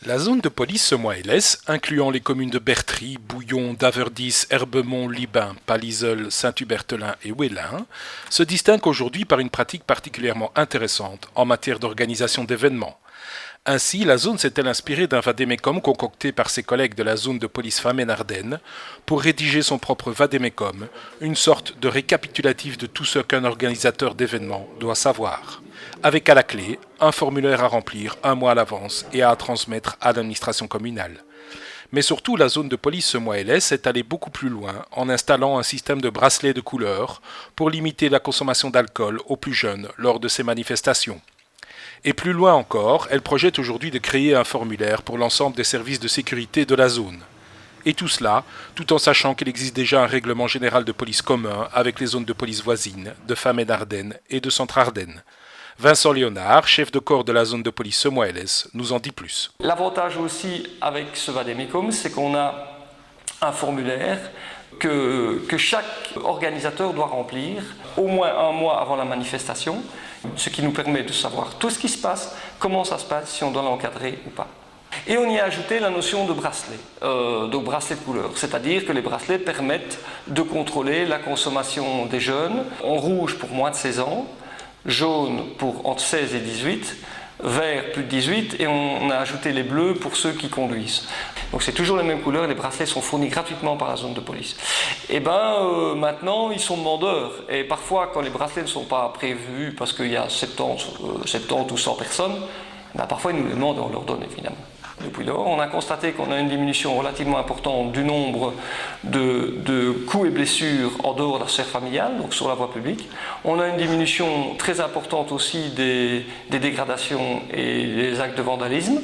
La zone de police Semois-Hélès, incluant les communes de Bertry, Bouillon, Daverdis, Herbemont, Libin, Palizeul, Saint-Hubert-Thelin et Ouélin, se distingue aujourd'hui par une pratique particulièrement intéressante en matière d'organisation d'événements. Ainsi, la zone s'est-elle inspirée d'un vadémécum concocté par ses collègues de la zone de police Famenne-Ardennes pour rédiger son propre vadémécum, une sorte de récapitulatif de tout ce qu'un organisateur d'événements doit savoir, avec à la clé un formulaire à remplir un mois à l'avance et à transmettre à l'administration communale. Mais surtout, la zone de police Semois-Hélès est allée beaucoup plus loin en installant un système de bracelets de couleurs pour limiter la consommation d'alcool aux plus jeunes lors de ces manifestations. Et plus loin encore, elle projette aujourd'hui de créer un formulaire pour l'ensemble des services de sécurité de la zone. Et tout cela, tout en sachant qu'il existe déjà un règlement général de police commun avec les zones de police voisines, de Famenne-Ardennes et de Centre-Ardennes. Vincent Léonard, chef de corps de la zone de police Semois-Hélès, nous en dit plus. L'avantage aussi avec ce vadémécum, c'est qu'on a un formulaire que chaque organisateur doit remplir au moins un mois avant la manifestation, ce qui nous permet de savoir tout ce qui se passe, comment ça se passe, si on doit l'encadrer ou pas. Et on y a ajouté la notion de bracelet, donc bracelet de couleur, c'est-à-dire que les bracelets permettent de contrôler la consommation des jeunes, en rouge pour moins de 16 ans, jaune pour entre 16 et 18, vert plus de 18 et on a ajouté les bleus pour ceux qui conduisent. Donc c'est toujours les mêmes couleurs, les bracelets sont fournis gratuitement par la zone de police. Et maintenant ils sont demandeurs et parfois quand les bracelets ne sont pas prévus parce qu'il y a 70 ou 100 personnes, parfois ils nous les demandent et on leur donne évidemment. Depuis lors, on a constaté qu'on a une diminution relativement importante du nombre de coups et blessures en dehors de la sphère familiale, donc sur la voie publique. On a une diminution très importante aussi des dégradations et des actes de vandalisme.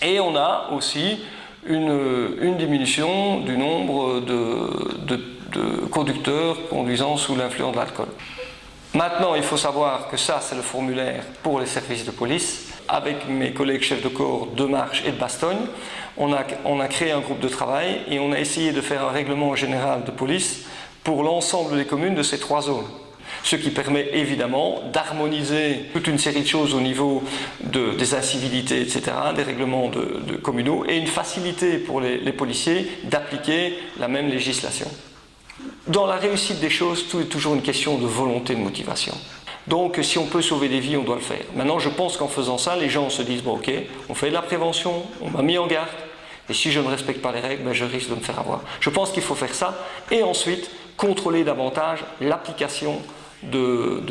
Et on a aussi une diminution du nombre de conducteurs conduisant sous l'influence de l'alcool. Maintenant, il faut savoir que ça, c'est le formulaire pour les services de police. Avec mes collègues chefs de corps de Marche et de Bastogne, on a créé un groupe de travail et on a essayé de faire un règlement général de police pour l'ensemble des communes de ces 3 zones. Ce qui permet évidemment d'harmoniser toute une série de choses au niveau des incivilités, etc., des règlements de communaux et une facilité pour les policiers d'appliquer la même législation. Dans la réussite des choses, tout est toujours une question de volonté, de motivation. Donc si on peut sauver des vies, on doit le faire. Maintenant, je pense qu'en faisant ça, les gens se disent, bon ok, on fait de la prévention, on m'a mis en garde, et si je ne respecte pas les règles, je risque de me faire avoir. Je pense qu'il faut faire ça, et ensuite contrôler davantage l'application de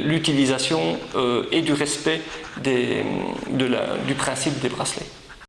l'utilisation et du respect du principe des bracelets.